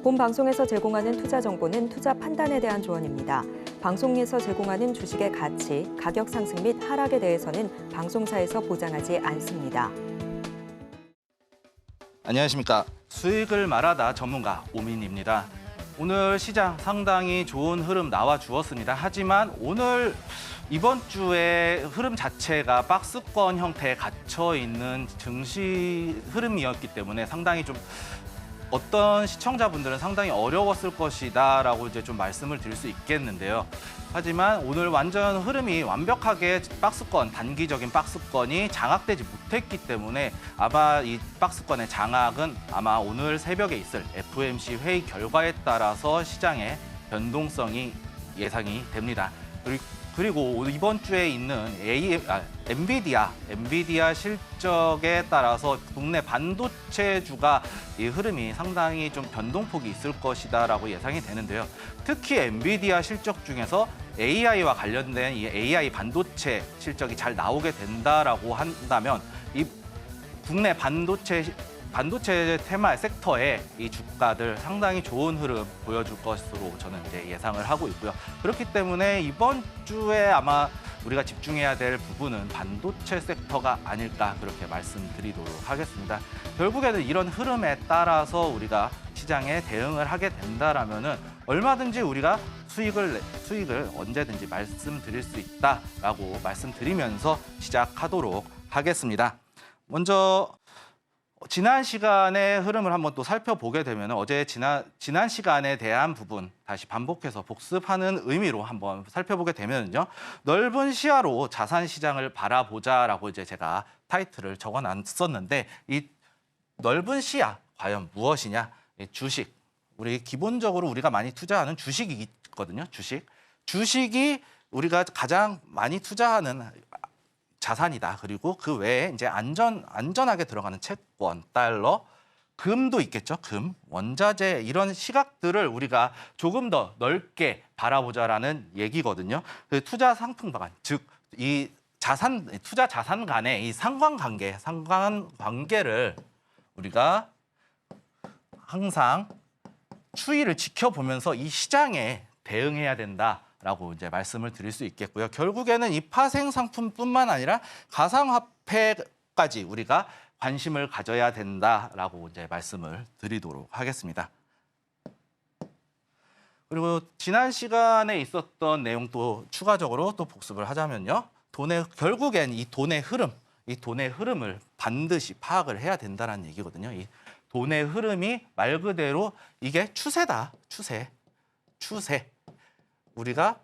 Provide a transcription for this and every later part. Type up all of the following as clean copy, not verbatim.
본 방송에서 제공하는 투자 정보는 투자 판단에 대한 조언입니다. 방송에서 제공하는 주식의 가치, 가격 상승 및 하락에 대해서는 방송사에서 보장하지 않습니다. 안녕하십니까. 수익을 말하다 전문가 오민입니다. 오늘 시장 상당히 좋은 흐름 나와 주었습니다. 하지만 이번 주에 흐름 자체가 박스권 형태에 갇혀 있는 증시 흐름이었기 때문에 상당히 좀 어떤 시청자분들은 상당히 어려웠을 것이다라고 이제 좀 말씀을 드릴 수 있겠는데요. 하지만 오늘 완전 흐름이 완벽하게 단기적인 박스권이 장악되지 못했기 때문에 아마 이 박스권의 장악은 아마 오늘 새벽에 있을 FOMC 회의 결과에 따라서 시장의 변동성이 예상이 됩니다. 그리고 이번 주에 있는 엔비디아 실적에 따라서 국내 반도체주가 이 흐름이 상당히 좀 변동폭이 있을 것이다라고 예상이 되는데요. 특히 엔비디아 실적 중에서 AI와 관련된 이 AI 반도체 실적이 잘 나오게 된다라고 한다면 이 국내 반도체 테마 섹터의 이 주가들 상당히 좋은 흐름 보여줄 것으로 저는 이제 예상을 하고 있고요. 그렇기 때문에 이번 주에 아마 우리가 집중해야 될 부분은 반도체 섹터가 아닐까 그렇게 말씀드리도록 하겠습니다. 결국에는 이런 흐름에 따라서 우리가 시장에 대응을 하게 된다라면은 얼마든지 우리가 수익을 언제든지 말씀드릴 수 있다라고 말씀드리면서 시작하도록 하겠습니다. 먼저 지난 시간의 흐름을 한번 또 살펴보게 되면 어제 지난 시간에 대한 부분 다시 반복해서 복습하는 의미로 한번 살펴보게 되면요. 넓은 시야로 자산 시장을 바라보자라고 이제 제가 타이틀을 적어놨었는데 이 넓은 시야 과연 무엇이냐? 주식. 기본적으로 우리가 많이 투자하는 주식이 있거든요. 주식이 우리가 가장 많이 투자하는 자산이다. 그리고 그 외에 이제 안전하게 들어가는 채권, 달러, 금도 있겠죠. 금, 원자재 이런 시각들을 우리가 조금 더 넓게 바라보자라는 얘기거든요. 투자 상품 방안, 즉 이 투자 자산 간의 이 상관관계를 우리가 항상 추이를 지켜보면서 이 시장에 대응해야 된다. 라고 이제 말씀을 드릴 수 있겠고요. 결국에는 이 파생 상품뿐만 아니라 가상화폐까지 우리가 관심을 가져야 된다라고 이제 말씀을 드리도록 하겠습니다. 그리고 지난 시간에 있었던 내용 또 추가적으로 또 복습을 하자면요. 결국엔 이 돈의 흐름을 반드시 파악을 해야 된다는 얘기거든요. 이 돈의 흐름이 말 그대로 이게 추세다. 추세. 우리가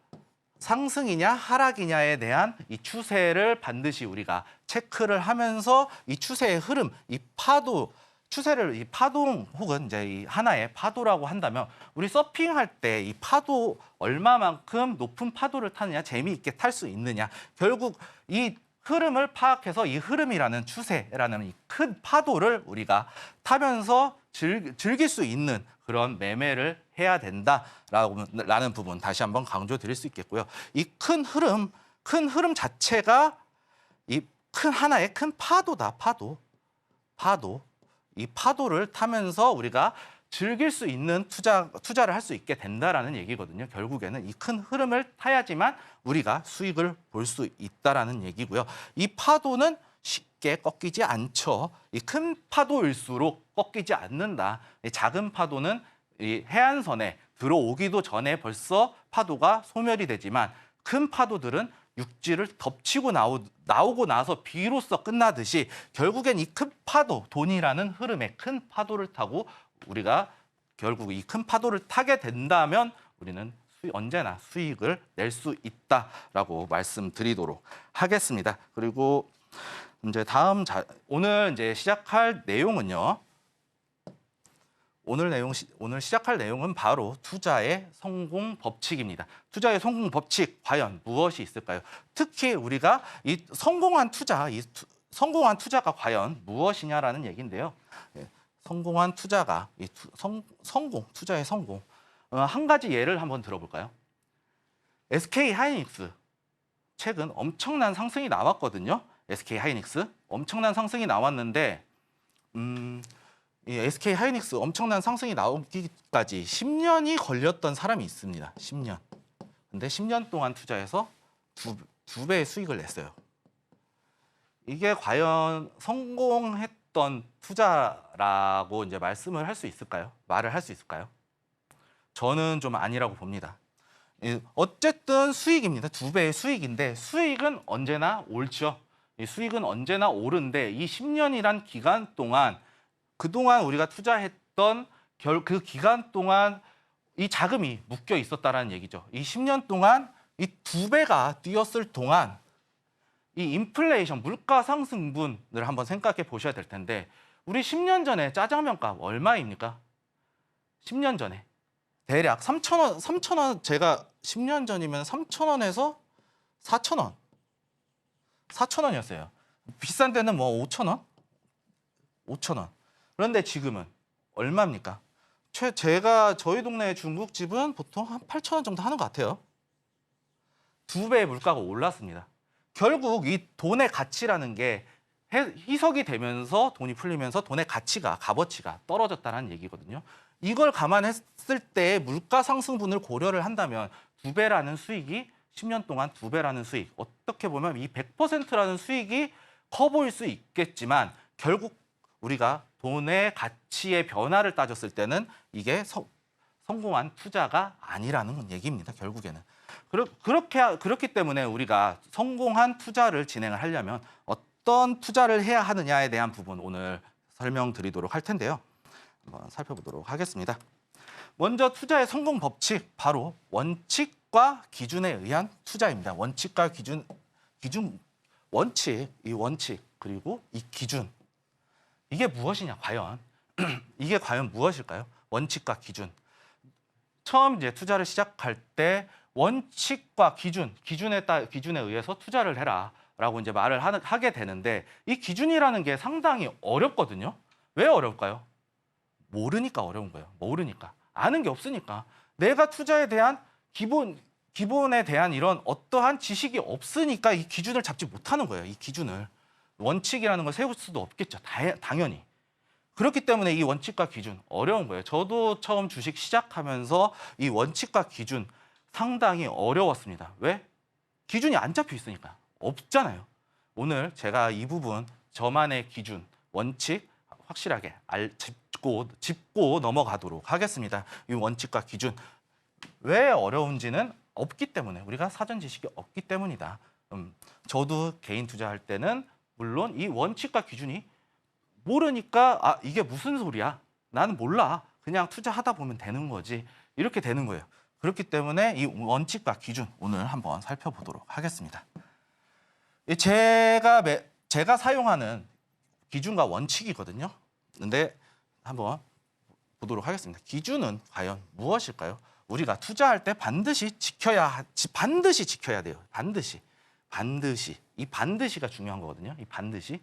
상승이냐 하락이냐에 대한 이 추세를 반드시 우리가 체크를 하면서 이 추세의 흐름, 이 파동 혹은 이제 이 하나의 파도라고 한다면 우리 서핑할 때 이 파도 얼마만큼 높은 파도를 타느냐, 재미있게 탈 수 있느냐, 결국 이 흐름을 파악해서 이 흐름이라는 추세라는 이 큰 파도를 우리가 타면서 즐길 수 있는 그런 매매를 해야 된다라는 부분 다시 한번 강조드릴 수 있겠고요. 이 큰 흐름 자체가 이 하나의 큰 파도다. 파도. 이 파도를 타면서 우리가 즐길 수 있는 투자를 할 수 있게 된다라는 얘기거든요. 결국에는 이 큰 흐름을 타야지만 우리가 수익을 볼 수 있다라는 얘기고요. 이 파도는 쉽게 꺾이지 않죠. 이 큰 파도일수록 꺾이지 않는다. 이 작은 파도는 이 해안선에 들어오기도 전에 벌써 파도가 소멸이 되지만 큰 파도들은 육지를 덮치고 나오고 나서 비로소 끝나듯이 결국엔 이 큰 파도, 돈이라는 흐름의 큰 파도를 타고 우리가 결국 이 큰 파도를 타게 된다면 우리는 언제나 수익을 낼 수 있다라고 말씀드리도록 하겠습니다. 그리고 이제 오늘 이제 시작할 내용은요. 오늘 시작할 내용은 바로 투자의 성공 법칙입니다. 투자의 성공 법칙 과연 무엇이 있을까요? 특히 우리가 이 성공한 투자가 과연 무엇이냐라는 얘기인데요. 성공한 투자가 투자의 성공. 한 가지 예를 한번 들어볼까요? SK 하이닉스 최근 엄청난 상승이 나왔거든요. SK 하이닉스 엄청난 상승이 나왔는데 이 SK 하이닉스 엄청난 상승이 나오기까지 10년이 걸렸던 사람이 있습니다. 10년. 근데 10년 동안 투자해서 두 배의 수익을 냈어요. 이게 과연 성공했던 투자라고 이제 말씀을 할 수 있을까요? 말을 할 수 있을까요? 저는 좀 아니라고 봅니다. 어쨌든 수익입니다. 두 배의 수익인데 수익은 언제나 옳죠. 이 수익은 언제나 오른데 이 10년이란 기간 동안 그동안 우리가 투자했던 그 기간 동안 이 자금이 묶여 있었다라는 얘기죠. 이 10년 동안 이 두 배가 뛰었을 동안 이 인플레이션, 물가 상승분을 한번 생각해 보셔야 될 텐데 우리 10년 전에 짜장면값 얼마입니까? 10년 전에 대략 3,000원, 3,000원 제가 10년 전이면 3,000원에서 4,000원. 4,000원이었어요. 비싼 데는 뭐 5,000원? 5,000원. 그런데 지금은 얼마입니까? 저희 동네 중국집은 보통 한 8,000원 정도 하는 것 같아요. 두 배의 물가가 올랐습니다. 결국 이 돈의 가치라는 게 희석이 되면서 돈이 풀리면서 돈의 가치가, 값어치가 떨어졌다는 얘기거든요. 이걸 감안했을 때 물가 상승분을 고려를 한다면 두 배라는 수익이 10년 동안 두 배라는 수익, 어떻게 보면 이 100%라는 수익이 커 보일 수 있겠지만 결국 우리가 돈의 가치의 변화를 따졌을 때는 이게 성공한 투자가 아니라는 얘기입니다. 결국에는. 그렇기 때문에 우리가 성공한 투자를 진행을 하려면 어떤 투자를 해야 하느냐에 대한 부분 오늘 설명드리도록 할 텐데요. 한번 살펴보도록 하겠습니다. 먼저 투자의 성공 법칙, 바로 원칙과 기준에 의한 투자입니다. 원칙과 이 원칙 그리고 이 기준. 이게 무엇이냐, 과연? 이게 과연 무엇일까요? 원칙과 기준. 처음 이제 투자를 시작할 때 원칙과 기준에 의해서 투자를 해라라고 이제 말을 하게 되는데 이 기준이라는 게 상당히 어렵거든요. 왜 어려울까요? 모르니까 어려운 거예요. 모르니까. 아는 게 없으니까. 내가 투자에 대한 기본에 대한 이런 어떠한 지식이 없으니까 이 기준을 잡지 못하는 거예요. 이 기준을. 원칙이라는 걸 세울 수도 없겠죠. 당연히. 그렇기 때문에 이 원칙과 기준 어려운 거예요. 저도 처음 주식 시작하면서 이 원칙과 기준 상당히 어려웠습니다. 왜? 기준이 안 잡혀 있으니까. 없잖아요. 오늘 제가 이 부분 저만의 기준, 원칙 확실하게 짚고 넘어가도록 하겠습니다. 이 원칙과 기준. 왜 어려운지는 없기 때문에, 우리가 사전 지식이 없기 때문이다. 저도 개인 투자할 때는 물론 이 원칙과 기준이 모르니까 이게 무슨 소리야? 나는 몰라. 그냥 투자하다 보면 되는 거지. 이렇게 되는 거예요. 그렇기 때문에 이 원칙과 기준 오늘 한번 살펴보도록 하겠습니다. 제가 사용하는 기준과 원칙이거든요. 근데 한번 보도록 하겠습니다. 기준은 과연 무엇일까요? 우리가 투자할 때 반드시 지켜야 돼요. 반드시. 이 반드시가 중요한 거거든요. 이 반드시.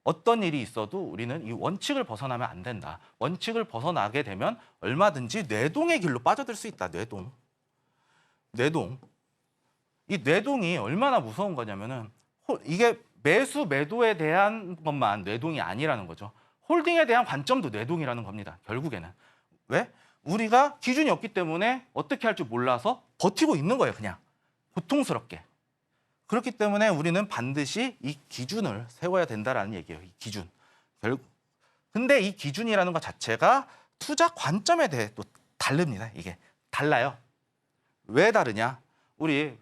어떤 일이 있어도 우리는 이 원칙을 벗어나면 안 된다. 원칙을 벗어나게 되면 얼마든지 뇌동의 길로 빠져들 수 있다. 뇌동. 이 뇌동이 얼마나 무서운 거냐면은 이게 매수 매도에 대한 것만 뇌동이 아니라는 거죠. 홀딩에 대한 관점도 뇌동이라는 겁니다. 결국에는. 왜? 우리가 기준이 없기 때문에 어떻게 할지 몰라서 버티고 있는 거예요. 그냥. 고통스럽게. 그렇기 때문에 우리는 반드시 이 기준을 세워야 된다라는 얘기예요. 이 기준. 근데 이 기준이라는 것 자체가 투자 관점에 대해 또 다릅니다. 이게 달라요. 왜 다르냐? 우리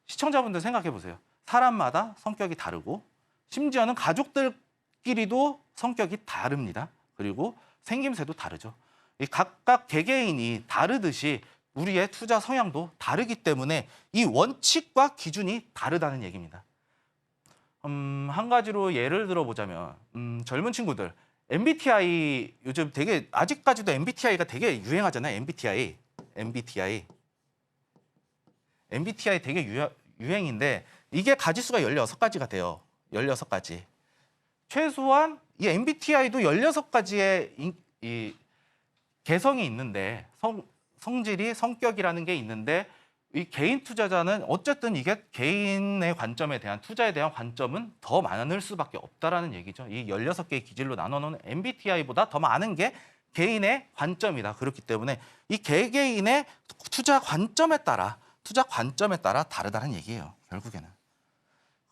시청자분들 생각해 보세요. 사람마다 성격이 다르고 심지어는 가족들끼리도 성격이 다릅니다. 그리고 생김새도 다르죠. 이 각각 개개인이 다르듯이 우리의 투자 성향도 다르기 때문에 이 원칙과 기준이 다르다는 얘기입니다. 한 가지로 예를 들어보자면 젊은 친구들 MBTI 요즘 되게 아직까지도 MBTI가 되게 유행하잖아요. MBTI 되게 유행인데 이게 가지수가 16가지가 돼요. 16가지. 최소한 이 MBTI도 16가지의 이 개성이 있는데 성질이 성격이라는 게 있는데 이 개인 투자자는 어쨌든 이게 개인의 관점에 대한 투자에 대한 관점은 더 많을 수밖에 없다라는 얘기죠. 이 16개의 기질로 나눠놓은 MBTI보다 더 많은 게 개인의 관점이다. 그렇기 때문에 이 개개인의 투자 관점에 따라 다르다는 얘기예요. 결국에는.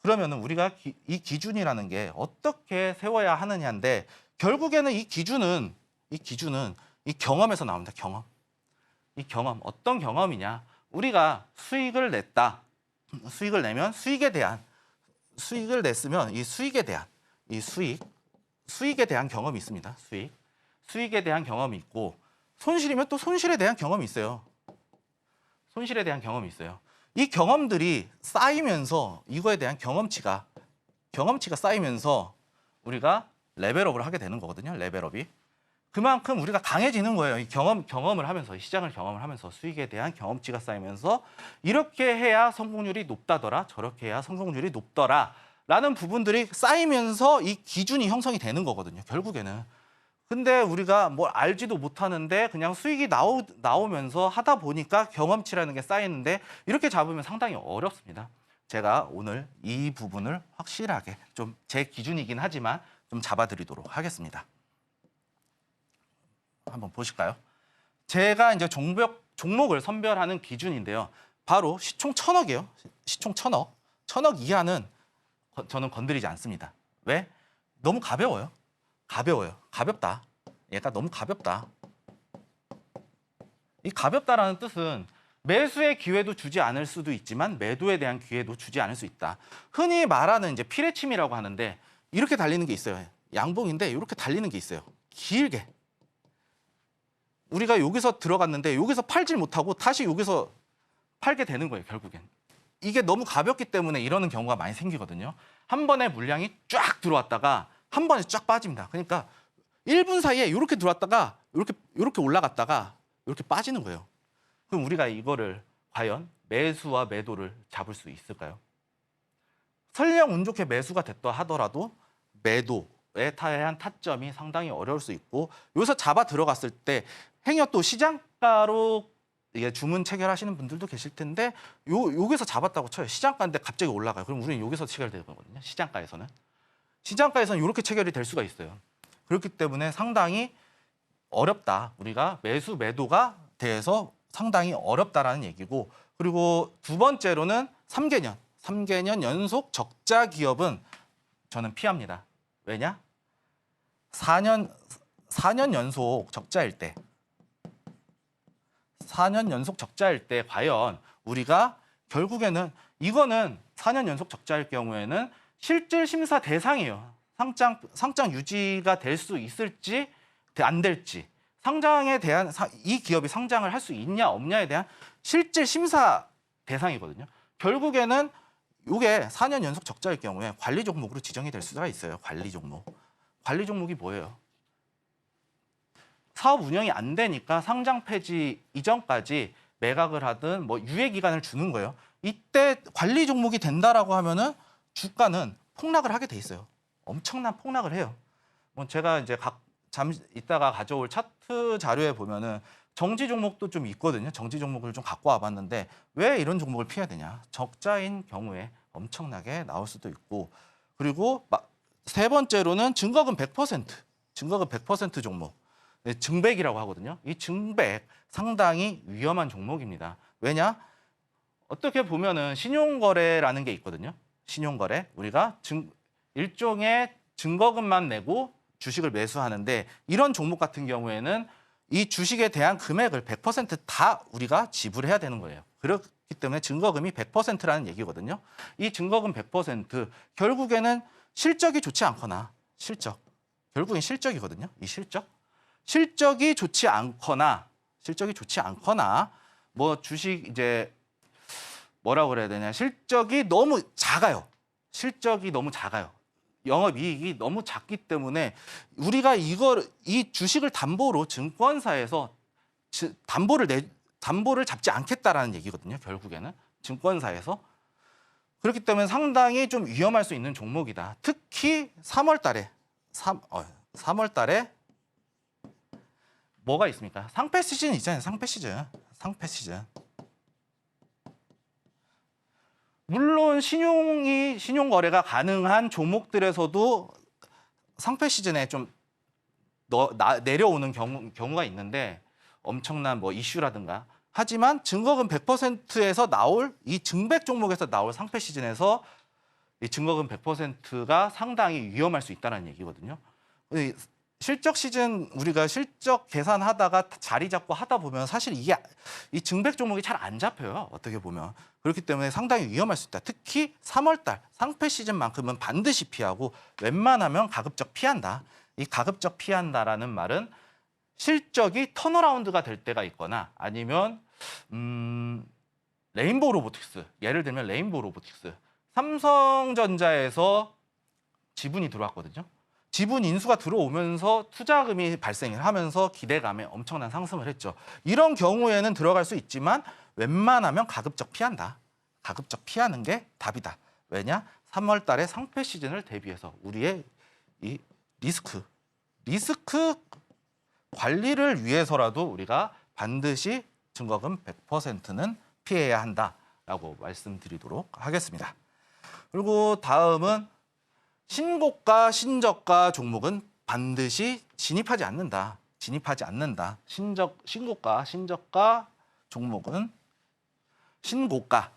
그러면은 우리가 이 기준이라는 게 어떻게 세워야 하느냐인데 결국에는 이 기준은 이 경험에서 나옵니다. 경험. 이 경험 어떤 경험이냐? 우리가 수익을 냈다. 수익을 내면 수익을 냈으면 이 수익에 대한 경험이 있습니다. 수익에 대한 경험이 있고 손실이면 또 손실에 대한 경험이 있어요. 손실에 대한 경험이 있어요. 이 경험들이 쌓이면서 이거에 대한 경험치가 쌓이면서 우리가 레벨업을 하게 되는 거거든요. 레벨업이. 그만큼 우리가 강해지는 거예요. 이 경험을 하면서, 이 시장을 경험을 하면서 수익에 대한 경험치가 쌓이면서 이렇게 해야 성공률이 높다더라, 저렇게 해야 성공률이 높더라 라는 부분들이 쌓이면서 이 기준이 형성이 되는 거거든요. 결국에는. 근데 우리가 뭘 알지도 못하는데 그냥 수익이 나오면서 하다 보니까 경험치라는 게 쌓이는데 이렇게 잡으면 상당히 어렵습니다. 제가 오늘 이 부분을 확실하게 좀 제 기준이긴 하지만 좀 잡아드리도록 하겠습니다. 한번 보실까요? 제가 이제 종목을 선별하는 기준인데요. 바로 시총 1,000억이에요. 시총 1,000억. 1,000억 이하는 저는 건드리지 않습니다. 왜? 너무 가벼워요. 가볍다. 얘가 너무 가볍다. 이 가볍다라는 뜻은 매수의 기회도 주지 않을 수도 있지만 매도에 대한 기회도 주지 않을 수 있다. 흔히 말하는 이제 피레침이라고 하는데 이렇게 달리는 게 있어요. 양봉인데 이렇게 달리는 게 있어요. 길게. 우리가 여기서 들어갔는데 여기서 팔질 못하고 다시 여기서 팔게 되는 거예요, 결국엔. 이게 너무 가볍기 때문에 이러는 경우가 많이 생기거든요. 한 번에 물량이 쫙 들어왔다가 한 번에 쫙 빠집니다. 그러니까 1분 사이에 이렇게 들어왔다가 이렇게 올라갔다가 이렇게 빠지는 거예요. 그럼 우리가 이거를 과연 매수와 매도를 잡을 수 있을까요? 설령 운 좋게 매수가 됐다 하더라도 매도에 대한 타점이 상당히 어려울 수 있고 여기서 잡아 들어갔을 때 행여 또 시장가로 주문 체결하시는 분들도 계실 텐데 여기서 잡았다고 쳐요. 시장가인데 갑자기 올라가요. 그럼 우리는 여기서 체결되는 거거든요. 시장가에서는 이렇게 체결이 될 수가 있어요. 그렇기 때문에 상당히 어렵다. 우리가 매수 매도가 대해서 상당히 어렵다라는 얘기고 그리고 두 번째로는 3개년 연속 적자 기업은 저는 피합니다. 왜냐? 4년 연속 적자일 때 4년 연속 적자일 때 과연 우리가 결국에는 이거는 4년 연속 적자일 경우에는 실질 심사 대상이에요. 상장 유지가 될 수 있을지 안 될지 상장에 대한 이 기업이 상장을 할 수 있냐 없냐에 대한 실질 심사 대상이거든요. 결국에는 이게 4년 연속 적자일 경우에 관리 종목으로 지정이 될 수가 있어요. 관리 종목이 뭐예요? 사업 운영이 안 되니까 상장 폐지 이전까지 매각을 하든 뭐 유예 기간을 주는 거예요. 이때 관리 종목이 된다라고 하면은 주가는 폭락을 하게 돼 있어요. 엄청난 폭락을 해요. 뭐 제가 이제 이따가 가져올 차트 자료에 보면은 정지 종목도 좀 있거든요. 정지 종목을 좀 갖고 와봤는데 왜 이런 종목을 피해야 되냐? 적자인 경우에 엄청나게 나올 수도 있고 그리고 세 번째로는 증거금 100% 종목. 증백이라고 하거든요. 이 증백 상당히 위험한 종목입니다. 왜냐? 어떻게 보면은 신용거래라는 게 있거든요. 신용거래. 우리가 일종의 증거금만 내고 주식을 매수하는데 이런 종목 같은 경우에는 이 주식에 대한 금액을 100% 우리가 지불해야 되는 거예요. 그렇기 때문에 증거금이 100%라는 얘기거든요. 이 증거금 100% 결국에는 실적이 좋지 않거나 결국엔 실적이거든요. 이 실적이 좋지 않거나 뭐 주식 이제 뭐라고 그래야 되냐 실적이 너무 작아요. 영업이익이 너무 작기 때문에 우리가 이 주식을 담보로 증권사에서 담보를 잡지 않겠다라는 얘기거든요. 결국에는 증권사에서 그렇기 때문에 상당히 좀 위험할 수 있는 종목이다. 특히 3월 달에 뭐가 있습니까? 상패 시즌 있잖아요. 상패 시즌. 물론 신용 거래가 가능한 종목들에서도 상패 시즌에 좀 내려오는 경우가 있는데 엄청난 뭐 이슈라든가 하지만 증거금 100%에서 나올 이 증백 종목에서 나올 상패 시즌에서 이 증거금 100%가 상당히 위험할 수 있다는 얘기거든요. 실적 시즌 우리가 실적 계산하다가 자리 잡고 하다 보면 사실 이게 이 증백 종목이 잘 안 잡혀요. 어떻게 보면. 그렇기 때문에 상당히 위험할 수 있다. 특히 3월 달 상패 시즌만큼은 반드시 피하고 웬만하면 가급적 피한다. 이 가급적 피한다라는 말은 실적이 턴어라운드가 될 때가 있거나 아니면 레인보우 로보틱스, 예를 들면 레인보우 로보틱스, 삼성전자에서 지분이 들어왔거든요. 지분 인수가 들어오면서 투자금이 발생을 하면서 기대감에 엄청난 상승을 했죠. 이런 경우에는 들어갈 수 있지만 웬만하면 가급적 피한다. 가급적 피하는 게 답이다. 왜냐? 3월 달에 상패 시즌을 대비해서 우리의 이 리스크 관리를 위해서라도 우리가 반드시 증거금 100%는 피해야 한다라고 말씀드리도록 하겠습니다. 그리고 다음은 신고가, 신저가 종목은 반드시 진입하지 않는다. 진입하지 않는다. 신고가, 신저가 종목은 신고가,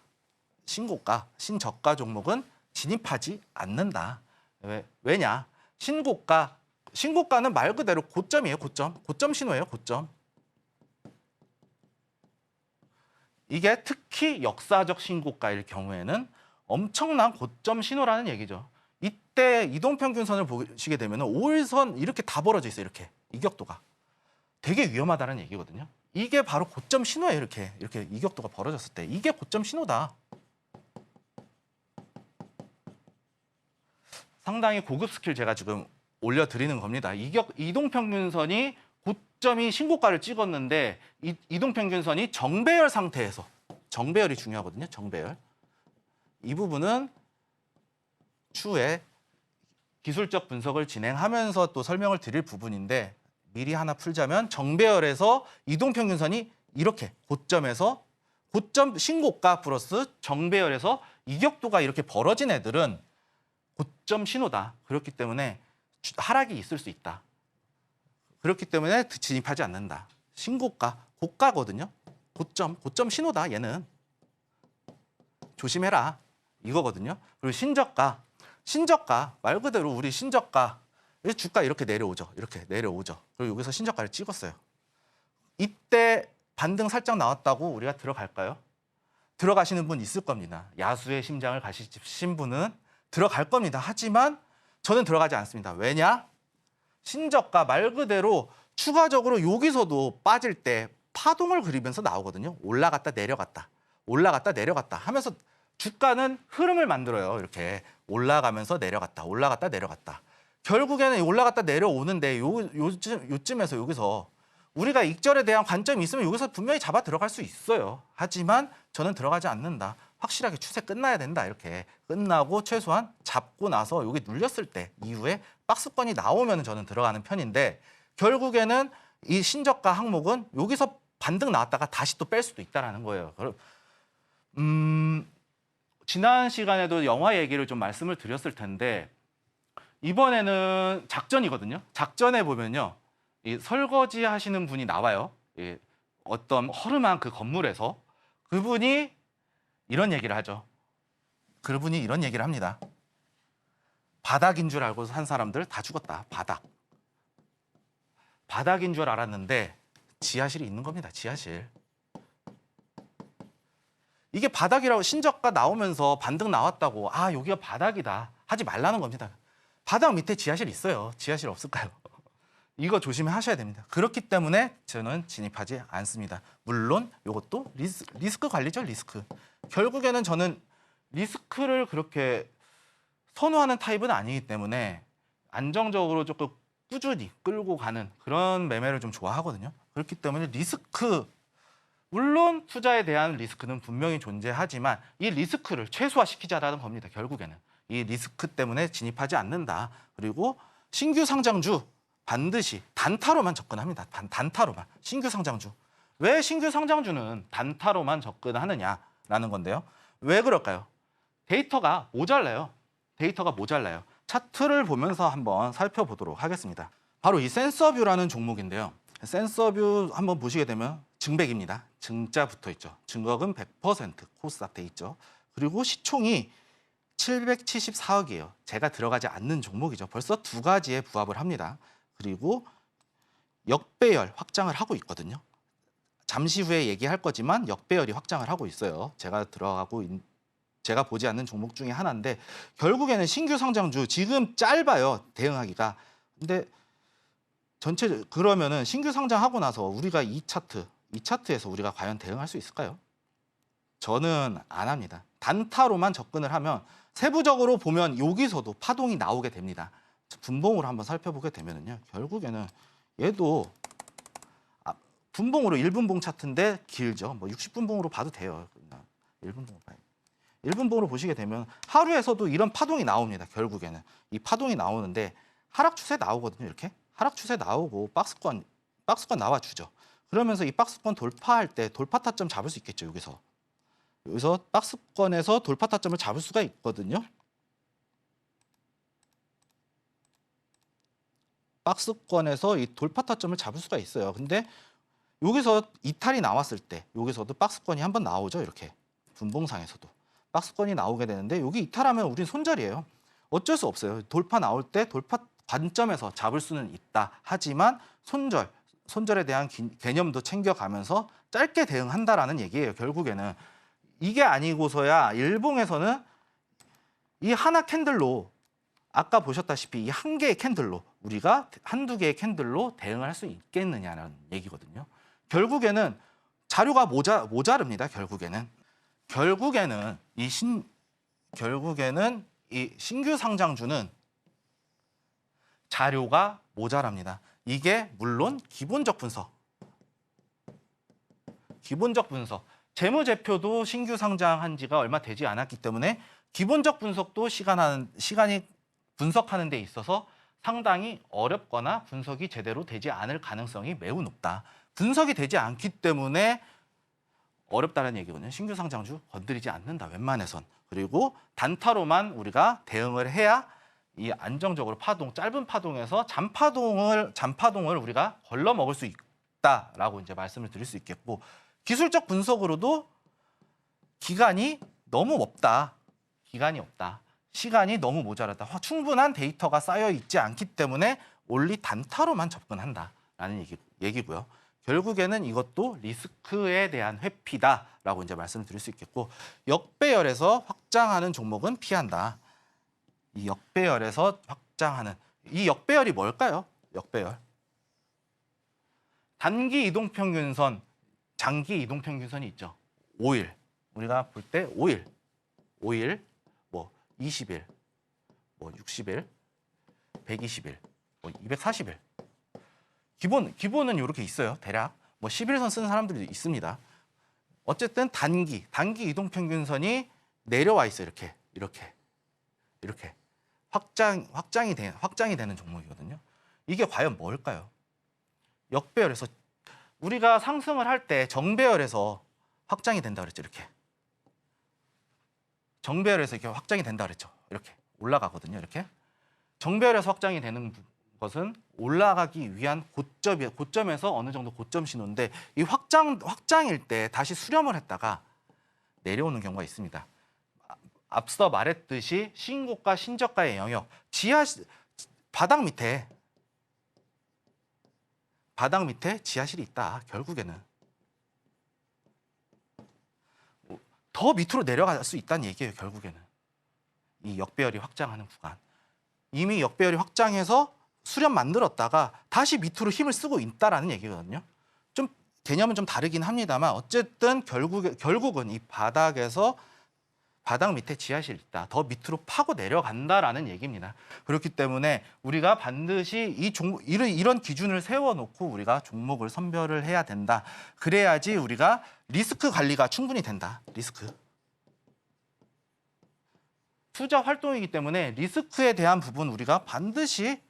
신저가 종목은 진입하지 않는다. 왜냐? 신고가는 말 그대로 고점이에요. 고점 신호예요. 고점. 이게 특히 역사적 신고가일 경우에는 엄청난 고점 신호라는 얘기죠. 이때 이동평균선을 보시게 되면 5일선 이렇게 다 벌어져 있어요. 이렇게 이격도가 되게 위험하다는 얘기거든요. 이게 바로 고점 신호예요. 이렇게 이격도가 벌어졌을 때 이게 고점 신호다. 상당히 고급 스킬 제가 지금 올려드리는 겁니다. 이동평균선이 고점이 신고가를 찍었는데 이동평균선이 정배열 상태에서 정배열이 중요하거든요. 정배열. 이 부분은 추후에 기술적 분석을 진행하면서 또 설명을 드릴 부분인데 미리 하나 풀자면 정배열에서 이동평균선이 이렇게 고점에서 고점 신고가 플러스 정배열에서 이격도가 이렇게 벌어진 애들은 고점 신호다. 그렇기 때문에 하락이 있을 수 있다. 그렇기 때문에 진입하지 않는다. 신고가, 고가거든요. 고점 신호다. 얘는 조심해라. 이거거든요. 그리고 신저가 말 그대로 우리 신저가 주가 이렇게 내려오죠. 이렇게 내려오죠. 그리고 여기서 신저가를 찍었어요. 이때 반등 살짝 나왔다고 우리가 들어갈까요? 들어가시는 분 있을 겁니다. 야수의 심장을 가지신 분은 들어갈 겁니다. 하지만 저는 들어가지 않습니다. 왜냐? 신저가 말 그대로 추가적으로 여기서도 빠질 때 파동을 그리면서 나오거든요. 올라갔다 내려갔다. 올라갔다 내려갔다 하면서 주가는 흐름을 만들어요. 이렇게 올라가면서 내려갔다. 올라갔다 내려갔다. 결국에는 올라갔다 내려오는데 요쯤에서 여기서 우리가 익절에 대한 관점이 있으면 여기서 분명히 잡아 들어갈 수 있어요. 하지만 저는 들어가지 않는다. 확실하게 추세 끝나야 된다. 이렇게 끝나고 최소한 잡고 나서 여기 눌렸을 때 이후에 박스권이 나오면 저는 들어가는 편인데 결국에는 이 신저가 항목은 여기서 반등 나왔다가 다시 또 뺄 수도 있다는 거예요. 지난 시간에도 영화 얘기를 좀 말씀을 드렸을 텐데 이번에는 작전이거든요. 작전에 보면요. 이 설거지 하시는 분이 나와요. 어떤 허름한 그 건물에서 그분이 이런 얘기를 하죠. 그분이 이런 얘기를 합니다. 바닥인 줄 알고 산 사람들 다 죽었다. 바닥인 줄 알았는데 지하실이 있는 겁니다. 지하실. 이게 바닥이라고 신저가 나오면서 반등 나왔다고 여기가 바닥이다 하지 말라는 겁니다. 바닥 밑에 지하실 있어요. 지하실 없을까요? 이거 조심하셔야 됩니다. 그렇기 때문에 저는 진입하지 않습니다. 물론 이것도 리스크 관리죠. 리스크. 결국에는 저는 리스크를 그렇게 선호하는 타입은 아니기 때문에 안정적으로 조금 꾸준히 끌고 가는 그런 매매를 좀 좋아하거든요. 그렇기 때문에 리스크, 물론 투자에 대한 리스크는 분명히 존재하지만 이 리스크를 최소화시키자라는 겁니다. 결국에는. 이 리스크 때문에 진입하지 않는다. 그리고 신규 상장주 반드시 단타로만 접근합니다. 단타로만. 신규 상장주. 왜 신규 상장주는 단타로만 접근하느냐라는 건데요. 왜 그럴까요? 데이터가 모자라요. 데이터가 모자라요. 차트를 보면서 한번 살펴보도록 하겠습니다. 바로 이 센서뷰라는 종목인데요. 센서뷰 한번 보시게 되면 증백입니다. 증자 붙어 있죠. 증거금 100% 코스닥 돼 있죠. 그리고 시총이 774억이에요. 제가 들어가지 않는 종목이죠. 벌써 두 가지에 부합을 합니다. 그리고 역배열 확장을 하고 있거든요. 잠시 후에 얘기할 거지만 역배열이 확장을 하고 있어요. 제가 보지 않는 종목 중에 하나인데 결국에는 신규 상장주 지금 짧아요. 대응하기가. 근데 그러면은 신규 상장하고 나서 우리가 이 차트에서 우리가 과연 대응할 수 있을까요? 저는 안 합니다. 단타로만 접근을 하면 세부적으로 보면 여기서도 파동이 나오게 됩니다. 분봉으로 한번 살펴보게 되면은요. 결국에는 얘도 분봉으로 1분봉 차트인데 길죠. 뭐 60분봉으로 봐도 돼요. 1분봉으로 봐요. 1분봉으로 보시게 되면 하루에서도 이런 파동이 나옵니다. 결국에는 이 파동이 나오는데 하락 추세 나오거든요. 이렇게 하락 추세 나오고 박스권 나와주죠. 그러면서 이 박스권 돌파할 때 돌파 타점 잡을 수 있겠죠. 여기서 박스권에서 돌파 타점을 잡을 수가 있거든요. 박스권에서 이 돌파 타점을 잡을 수가 있어요. 근데 여기서 이탈이 나왔을 때 여기서도 박스권이 한번 나오죠. 이렇게 분봉상에서도 박스권이 나오게 되는데 여기 이탈하면 우린 손절이에요. 어쩔 수 없어요. 돌파 나올 때 돌파 관점에서 잡을 수는 있다. 하지만 손절에 대한 개념도 챙겨가면서 짧게 대응한다라는 얘기예요. 결국에는 이게 아니고서야 일봉에서는 이 하나 캔들로 아까 보셨다시피 이 한 개의 캔들로 우리가 한두 개의 캔들로 대응을 할 수 있겠느냐는 얘기거든요. 결국에는 자료가 모자릅니다. 결국에는 이 신규 상장주는 자료가 모자랍니다. 이게 물론 기본적 분석. 재무제표도 신규 상장한 지가 얼마 되지 않았기 때문에 기본적 분석도 시간이 분석하는 데 있어서 상당히 어렵거나 분석이 제대로 되지 않을 가능성이 매우 높다. 분석이 되지 않기 때문에 어렵다는 얘기거든요. 신규 상장주 건드리지 않는다. 웬만해선. 그리고 단타로만 우리가 대응을 해야 이 안정적으로 짧은 파동에서 잔파동을 우리가 걸러 먹을 수 있다라고 이제 말씀을 드릴 수 있겠고, 기술적 분석으로도 기간이 없다. 시간이 너무 모자라다. 충분한 데이터가 쌓여 있지 않기 때문에 올리 단타로만 접근한다라는 얘기고요. 결국에는 이것도 리스크에 대한 회피다라고 이제 말씀을 드릴 수 있겠고, 역배열에서 확장하는 종목은 피한다. 이 역배열에서 확장하는 이 역배열이 뭘까요? 역배열. 단기 이동평균선, 장기 이동평균선이 있죠. 5일. 우리가 볼 때 5일, 뭐 20일, 뭐 60일, 120일, 뭐 240일. 기본은 이렇게 있어요. 대략 뭐 11선 쓰는 사람들도 있습니다. 어쨌든 단기 이동평균선이 내려와 있어요. 이렇게 확장이 되는 종목이거든요. 이게 과연 뭘까요? 역배열에서 우리가 상승을 할 때 정배열에서 확장이 된다 그랬죠. 이렇게 정배열에서 이렇게 확장이 된다 그랬죠. 이렇게 올라가거든요. 이렇게 정배열에서 확장이 되는 것은 올라가기 위한 고점에서 어느 정도 고점 신호인데, 이 확장일 때 다시 수렴을 했다가 내려오는 경우가 있습니다. 앞서 말했듯이 신고가 신저가의 영역, 바닥 밑에 지하실이 있다. 결국에는 더 밑으로 내려갈 수 있다는 얘기예요. 결국에는 이 역배열이 확장하는 구간, 이미 역배열이 확장해서 수렴 만들었다가 다시 밑으로 힘을 쓰고 있다라는 얘기거든요. 좀 개념은 좀 다르긴 합니다만 어쨌든 결국은 이 바닥 밑에 지하실이 있다. 더 밑으로 파고 내려간다라는 얘기입니다. 그렇기 때문에 우리가 반드시 이런 기준을 세워놓고 우리가 종목을 선별을 해야 된다. 그래야지 우리가 리스크 관리가 충분히 된다. 리스크. 투자 활동이기 때문에 리스크에 대한 부분 우리가 반드시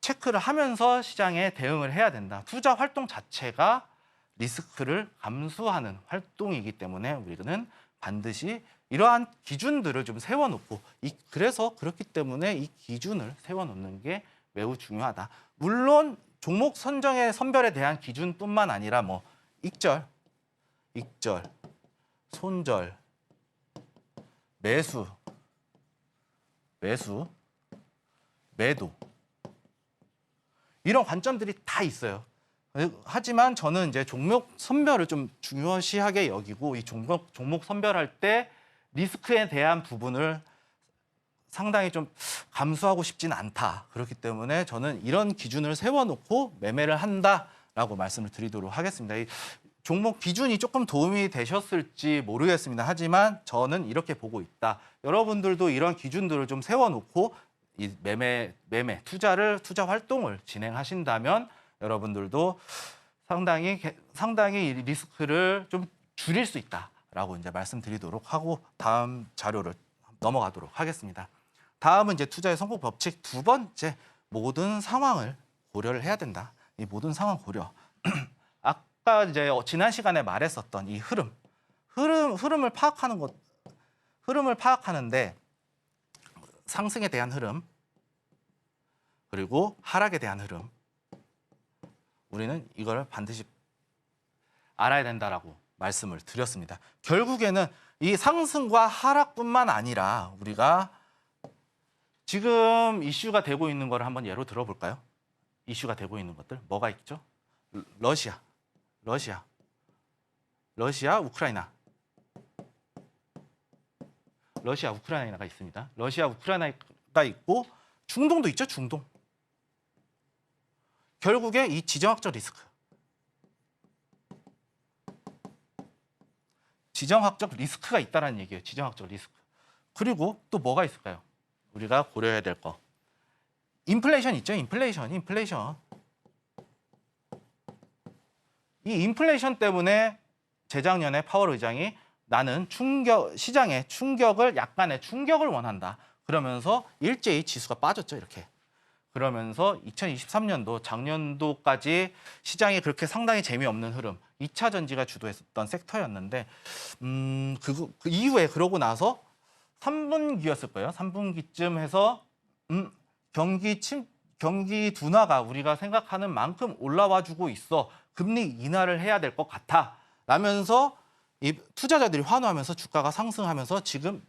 체크를 하면서 시장에 대응을 해야 된다. 투자 활동 자체가 리스크를 감수하는 활동이기 때문에 우리는 반드시 이러한 기준들을 좀 세워놓고 그래서 그렇기 때문에 이 기준을 세워놓는 게 매우 중요하다. 물론 종목 선별에 대한 기준뿐만 아니라 뭐 익절, 손절, 매수, 매도 이런 관점들이 다 있어요. 하지만 저는 이제 종목 선별을 좀 중요시하게 여기고 이 종목 선별할 때 리스크에 대한 부분을 상당히 좀 감수하고 싶지는 않다. 그렇기 때문에 저는 이런 기준을 세워놓고 매매를 한다라고 말씀을 드리도록 하겠습니다. 이 종목 기준이 조금 도움이 되셨을지 모르겠습니다. 하지만 저는 이렇게 보고 있다. 여러분들도 이런 기준들을 좀 세워놓고 이 투자 활동을 진행하신다면 여러분들도 상당히 이 리스크를 좀 줄일 수 있다라고 이제 말씀드리도록 하고 다음 자료를 넘어가도록 하겠습니다. 다음은 이제 투자의 성공 법칙 두 번째, 모든 상황을 고려를 해야 된다. 이 모든 상황 고려. 아까 이제 지난 시간에 말했었던 이 흐름을 파악하는데 상승에 대한 흐름 그리고 하락에 대한 흐름 우리는 이걸 반드시 알아야 된다라고 말씀을 드렸습니다. 결국에는 이 상승과 하락뿐만 아니라 우리가 지금 이슈가 되고 있는 거를 한번 예로 들어볼까요? 이슈가 되고 있는 것들 뭐가 있죠? 러시아, 우크라이나. 러시아, 우크라이나가 있습니다. 러시아, 우크라이나가 있고 중동도 있죠, 중동. 결국에 이 지정학적 리스크가 있다는 얘기예요. 지정학적 리스크. 그리고 또 뭐가 있을까요? 우리가 고려해야 될 거. 인플레이션 있죠, 인플레이션. 이 인플레이션 때문에 재작년에 파월 의장이 나는 시장의 약간의 충격을 원한다. 그러면서 일제히 지수가 빠졌죠, 이렇게. 그러면서 2023년도 작년도까지 시장이 그렇게 상당히 재미없는 흐름, 2차 전지가 주도했었던 섹터였는데 그 이후에 그러고 나서 3분기였을 거예요. 3분기쯤 해서 경기 둔화가 우리가 생각하는 만큼 올라와주고 있어. 금리 인하를 해야 될 것 같아. 라면서 이 투자자들이 환호하면서 주가가 상승하면서 지금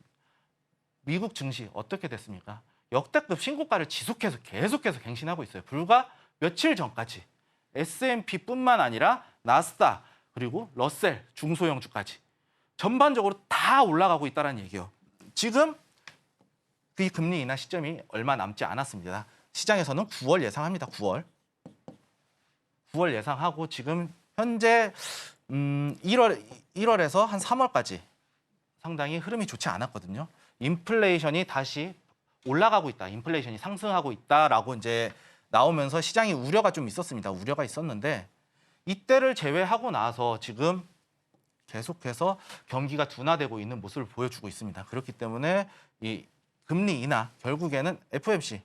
미국 증시 어떻게 됐습니까? 역대급 신고가를 계속해서 갱신하고 있어요. 불과 며칠 전까지 S&P뿐만 아니라 나스닥 그리고 러셀 중소형주까지 전반적으로 다 올라가고 있다는 얘기예요. 지금 이 금리 인하 시점이 얼마 남지 않았습니다. 시장에서는 9월 예상합니다. 9월 예상하고 지금 현재 1월에서 한 3월까지 상당히 흐름이 좋지 않았거든요. 인플레이션이 다시 올라가고 있다. 인플레이션이 상승하고 있다라고 이제 나오면서 시장이 우려가 좀 있었습니다. 우려가 있었는데 이때를 제외하고 나서 지금 계속해서 경기가 둔화되고 있는 모습을 보여주고 있습니다. 그렇기 때문에 이 금리 인하 결국에는 FOMC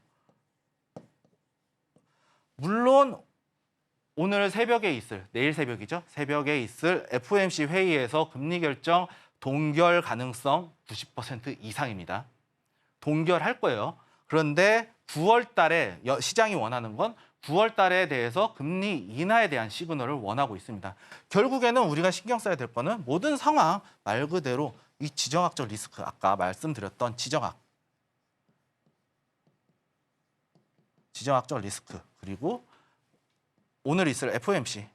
물론 오늘 내일 새벽이죠. 새벽에 있을 FOMC 회의에서 금리 결정 동결 가능성 90% 이상입니다. 동결할 거예요. 그런데 9월 달에 시장이 원하는 건 9월 달에 대해서 금리 인하에 대한 시그널을 원하고 있습니다. 결국에는 우리가 신경 써야 될 거는 모든 상황 말 그대로 이 지정학적 리스크, 아까 말씀드렸던 지정학적 리스크, 그리고 오늘 있을 FOMC도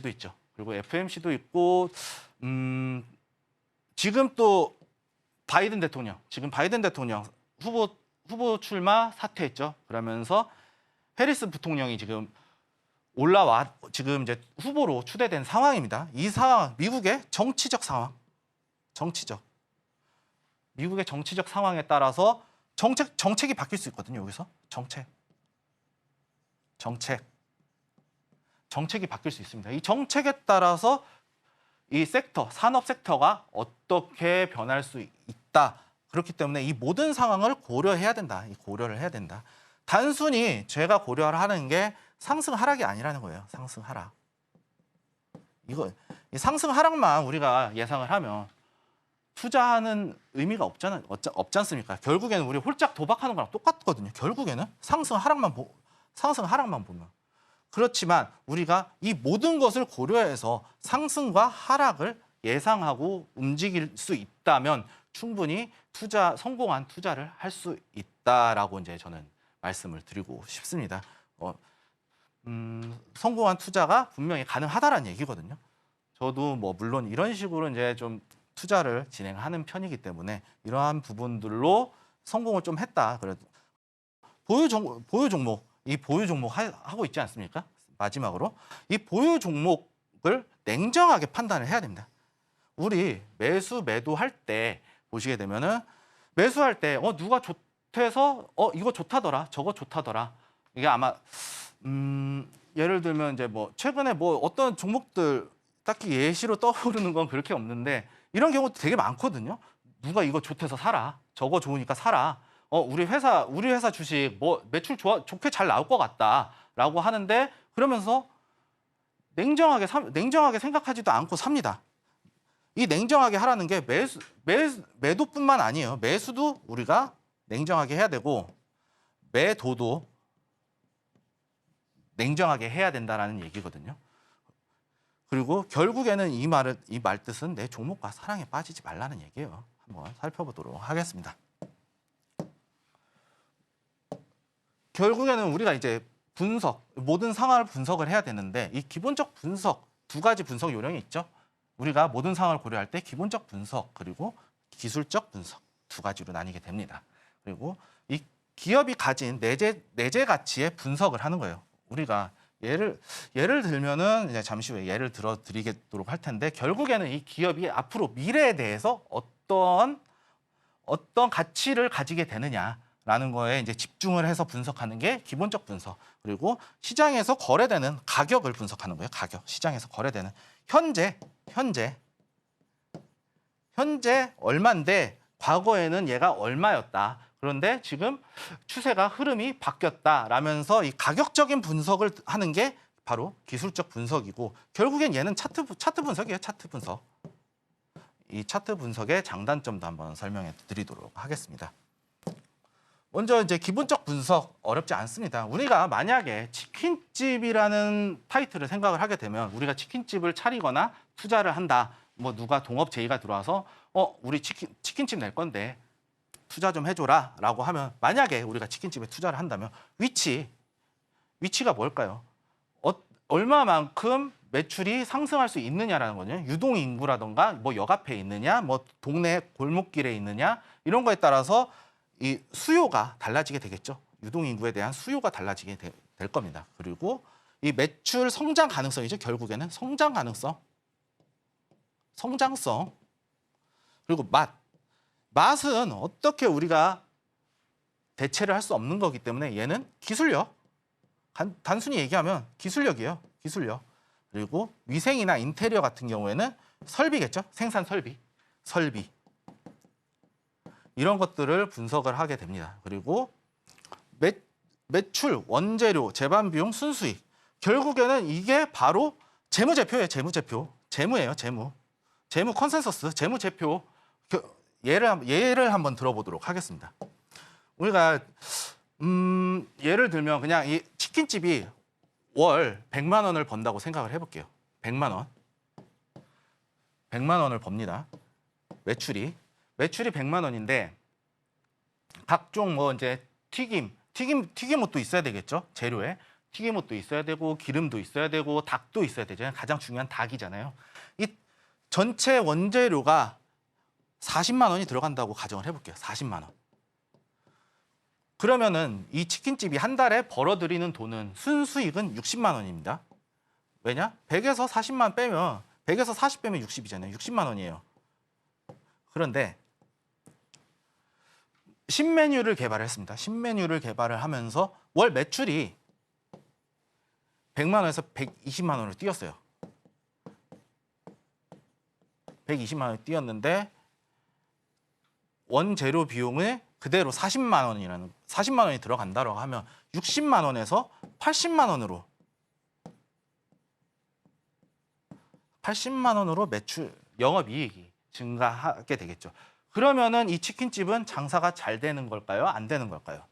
있죠. 그리고 FOMC도 있고 지금 또 바이든 대통령 후보 출마 사퇴했죠. 그러면서 해리스 부통령이 지금 지금 이제 후보로 추대된 상황입니다. 이 상황, 미국의 정치적 상황에 따라서 정책이 바뀔 수 있거든요. 여기서 정책이 바뀔 수 있습니다. 이 정책에 따라서 이 산업 섹터가 어떻게 변할 수 있다. 그렇기 때문에 이 모든 상황을 고려를 해야 된다. 단순히 제가 고려를 하는 게 상승 하락이 아니라는 거예요. 상승 하락. 이거 상승 하락만 우리가 예상을 하면 투자하는 의미가 없지 않습니까? 결국에는 우리 홀짝 도박하는 거랑 똑같거든요. 결국에는 상승 하락만 보면. 그렇지만 우리가 이 모든 것을 고려해서 상승과 하락을 예상하고 움직일 수 있다면 충분히 성공한 투자를 할 수 있다라고 이제 저는 말씀을 드리고 싶습니다. 성공한 투자가 분명히 가능하다라는 얘기거든요. 저도 뭐 물론 이런 식으로 이제 좀 투자를 진행하는 편이기 때문에 이러한 부분들로 성공을 좀 했다. 그래도 보유 종목 하고 있지 않습니까? 마지막으로 이 보유 종목을 냉정하게 판단을 해야 됩니다. 우리 매도할 때 보시게 되면은 매수할 때 누가 좋대서 이거 좋다더라, 저거 좋다더라. 이게 아마 예를 들면 이제 뭐 최근에 뭐 어떤 종목들 딱히 예시로 떠오르는 건 그렇게 없는데 이런 경우도 되게 많거든요. 누가 이거 좋대서 사라, 저거 좋으니까 사라. 우리 회사 주식 뭐 매출 좋게 잘 나올 것 같다라고 하는데 그러면서 냉정하게 생각하지도 않고 삽니다. 이 냉정하게 하라는 게 매도뿐만 아니에요. 매수도 우리가 냉정하게 해야 되고 매도도 냉정하게 해야 된다라는 얘기거든요. 그리고 결국에는 이 말 뜻은 내 종목과 사랑에 빠지지 말라는 얘기예요. 한번 살펴보도록 하겠습니다. 결국에는 우리가 이제 모든 상황을 분석을 해야 되는데 이 기본적 분석, 두 가지 분석 요령이 있죠. 우리가 모든 상황을 고려할 때 기본적 분석 그리고 기술적 분석 두 가지로 나뉘게 됩니다. 그리고 이 기업이 가진 내재 가치의 분석을 하는 거예요. 우리가 예를 들면은 이제 잠시 후에 예를 들어 드리도록 할 텐데 결국에는 이 기업이 앞으로 미래에 대해서 어떤 가치를 가지게 되느냐라는 거에 이제 집중을 해서 분석하는 게 기본적 분석. 그리고 시장에서 거래되는 가격을 분석하는 거예요. 가격. 시장에서 거래되는 현재 얼마인데 과거에는 얘가 얼마였다. 그런데 지금 추세가 흐름이 바뀌었다라면서 이 가격적인 분석을 하는 게 바로 기술적 분석이고 결국엔 얘는 차트 분석이에요. 차트 분석. 이 차트 분석의 장단점도 한번 설명해 드리도록 하겠습니다. 먼저 이제 기본적 분석 어렵지 않습니다. 우리가 만약에 치킨집이라는 타이틀을 생각을 하게 되면 우리가 치킨집을 차리거나 투자를 한다. 뭐 누가 동업 제의가 들어와서 우리 치킨집 낼 건데 투자 좀 해줘라 라고 하면 만약에 우리가 치킨집에 투자를 한다면 위치가 뭘까요? 얼마만큼 매출이 상승할 수 있느냐라는 거죠. 유동인구라던가 뭐 역 앞에 있느냐, 뭐 동네 골목길에 있느냐 이런 거에 따라서 이 수요가 달라지게 되겠죠. 유동인구에 대한 수요가 달라지게 될 겁니다. 그리고 이 매출 성장 가능성이죠. 결국에는 성장 가능성, 성장성, 그리고 맛은 어떻게 우리가 대체를 할 수 없는 거기 때문에 얘는 기술력, 단순히 얘기하면 기술력이에요. 기술력. 그리고 위생이나 인테리어 같은 경우에는 설비겠죠. 생산 설비. 이런 것들을 분석을 하게 됩니다. 그리고 매출, 원재료, 제반 비용, 순수익. 결국에는 이게 바로 재무제표예요. 재무예요. 재무 컨센서스, 재무제표. 예를 한번 들어보도록 하겠습니다. 우리가 예를 들면 그냥 이 치킨집이 월 100만 원을 번다고 생각을 해볼게요. 100만 원을 법니다. 매출이 100만 원인데 각종 뭐 이제 튀김옷도 있어야 되겠죠. 재료에 튀김옷도 있어야 되고 기름도 있어야 되고 닭도 있어야 되잖아요. 가장 중요한 닭이잖아요. 이 전체 원재료가 40만 원이 들어간다고 가정을 해볼게요. 40만 원. 그러면은 이 치킨집이 한 달에 벌어들이는 돈은 순수익은 60만 원입니다. 왜냐? 100에서 40만 빼면 100에서 40 빼면 60이잖아요. 60만 원이에요. 그런데 신메뉴를 개발했습니다. 신메뉴를 개발을 하면서 월 매출이 100만 원에서 120만 원으로 뛰었어요. 120만 원이 뛰었는데 원재료 비용을 그대로 40만 원이 들어간다고 하면 60만 원에서 80만 원으로 80만 원으로 매출 영업이익이 증가하게 되겠죠. 그러면은 이 치킨집은 장사가 잘 되는 걸까요? 안 되는 걸까요?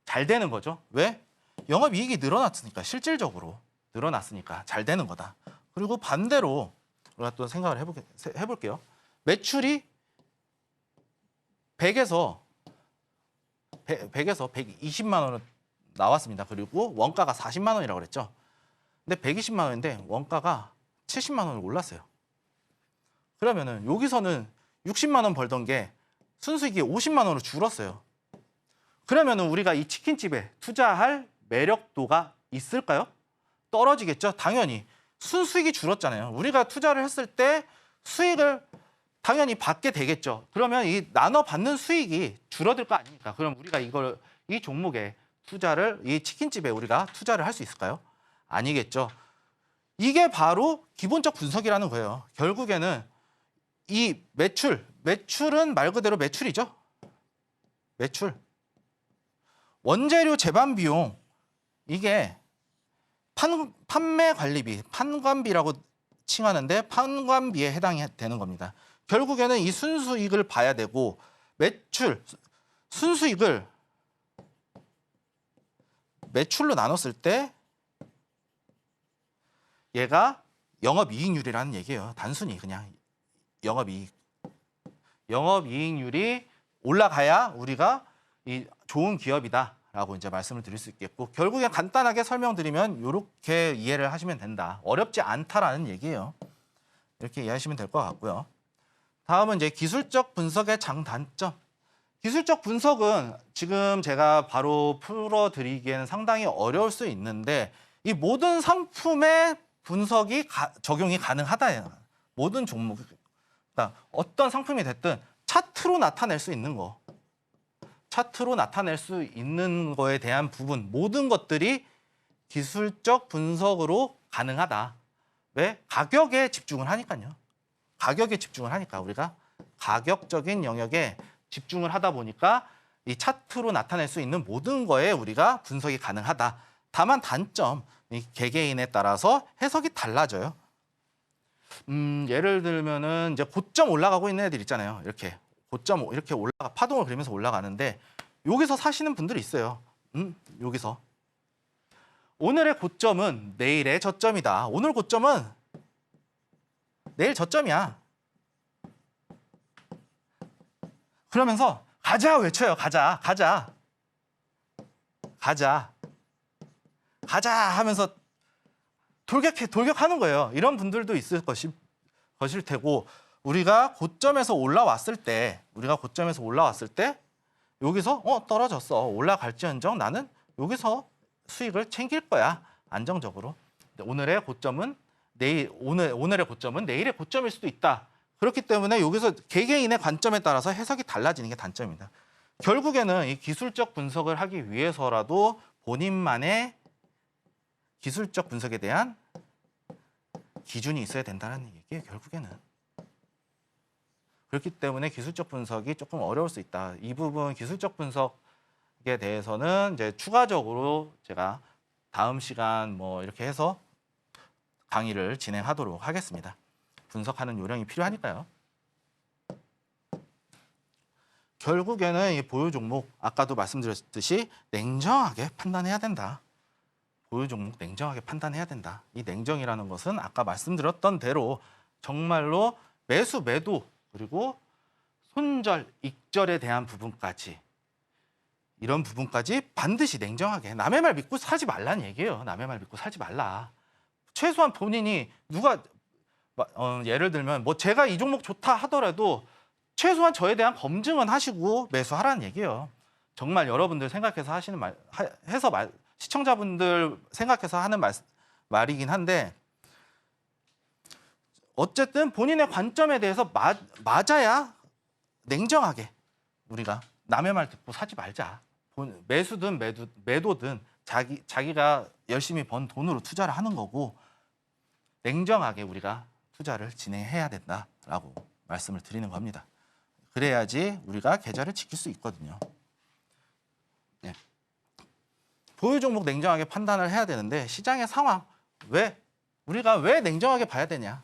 잘 되는 거죠. 왜? 영업이익이 늘어났으니까, 실질적으로 늘어났으니까 잘 되는 거다. 그리고 반대로 우리가 또 생각을 해볼게요. 매출이 100에서 120만 원으로 나왔습니다. 그리고 원가가 40만 원이라고 그랬죠. 근데 120만 원인데 원가가 70만 원을 올랐어요. 그러면은 여기서는 60만 원 벌던 게 순수익이 50만 원으로 줄었어요. 그러면은 우리가 이 치킨집에 투자할 매력도가 있을까요? 떨어지겠죠. 당연히 순수익이 줄었잖아요. 우리가 투자를 했을 때 수익을 당연히 받게 되겠죠. 그러면 이 나눠 받는 수익이 줄어들 거 아닙니까? 그럼 우리가 이 종목에 이 치킨집에 우리가 투자를 할 수 있을까요? 아니겠죠. 이게 바로 기본적 분석이라는 거예요. 결국에는 이 매출은 말 그대로 매출이죠. 매출. 원재료 재반 비용, 이게 판매 관리비, 판관비라고 칭하는데 판관비에 해당이 되는 겁니다. 결국에는 이 순수익을 봐야 되고, 순수익을 매출로 나눴을 때 얘가 영업이익률이라는 얘기예요. 단순히 그냥 영업이익률이 올라가야 우리가 이 좋은 기업이다라고 이제 말씀을 드릴 수 있겠고, 결국에 간단하게 설명드리면 이렇게 이해를 하시면 된다. 어렵지 않다라는 얘기예요. 이렇게 이해하시면 될 것 같고요. 다음은 이제 기술적 분석의 장단점. 기술적 분석은 지금 제가 바로 풀어드리기에는 상당히 어려울 수 있는데, 이 모든 상품의 분석이 적용이 가능하다. 모든 종목, 그러니까 어떤 상품이 됐든 차트로 나타낼 수 있는 거. 차트로 나타낼 수 있는 거에 대한 부분, 모든 것들이 기술적 분석으로 가능하다. 왜? 가격에 집중을 하니까요. 가격에 집중을 하니까, 우리가 가격적인 영역에 집중을 하다 보니까 이 차트로 나타낼 수 있는 모든 거에 우리가 분석이 가능하다. 다만 단점, 이 개개인에 따라서 해석이 달라져요. 예를 들면은 이제 고점 올라가고 있는 애들 있잖아요. 이렇게 고점 이렇게 파동을 그리면서 올라가는데, 여기서 사시는 분들이 있어요. 여기서 오늘의 고점은 내일의 저점이다. 오늘 고점은 내일 저점이야. 그러면서 가자 외쳐요. 가자 하면서 돌격하는 거예요. 이런 분들도 있을 것일 테고, 우리가 고점에서 올라왔을 때 여기서 떨어졌어. 올라갈지언정 나는 여기서 수익을 챙길 거야. 안정적으로. 오늘의 고점은 오늘의 고점은 내일의 고점일 수도 있다. 그렇기 때문에 여기서 개개인의 관점에 따라서 해석이 달라지는 게 단점입니다. 결국에는 이 기술적 분석을 하기 위해서라도 본인만의 기술적 분석에 대한 기준이 있어야 된다는 얘기예요. 결국에는. 그렇기 때문에 기술적 분석이 조금 어려울 수 있다. 이 부분 기술적 분석에 대해서는 이제 추가적으로 제가 다음 시간 뭐 이렇게 해서 강의를 진행하도록 하겠습니다. 분석하는 요령이 필요하니까요. 결국에는 이 보유 종목, 아까도 말씀드렸듯이 냉정하게 판단해야 된다. 보유 종목 냉정하게 판단해야 된다. 이 냉정이라는 것은 아까 말씀드렸던 대로 정말로 매수, 매도, 그리고 손절, 익절에 대한 부분까지, 이런 부분까지 반드시 냉정하게, 남의 말 믿고 사지 말라는 얘기예요. 남의 말 믿고 살지 말라. 최소한 본인이 예를 들면 뭐 제가 이 종목 좋다 하더라도 최소한 저에 대한 검증은 하시고 매수하라는 얘기예요. 정말 여러분들 생각해서 하시는 시청자분들 생각해서 하는 말이긴 한데, 어쨌든 본인의 관점에 대해서 맞아야 냉정하게 우리가 남의 말 듣고 사지 말자. 매수든 매도든 자기가 열심히 번 돈으로 투자를 하는 거고, 냉정하게 우리가 투자를 진행해야 된다라고 말씀을 드리는 겁니다. 그래야지 우리가 계좌를 지킬 수 있거든요. 네. 보유 종목 냉정하게 판단을 해야 되는데, 시장의 상황, 우리가 왜 냉정하게 봐야 되냐?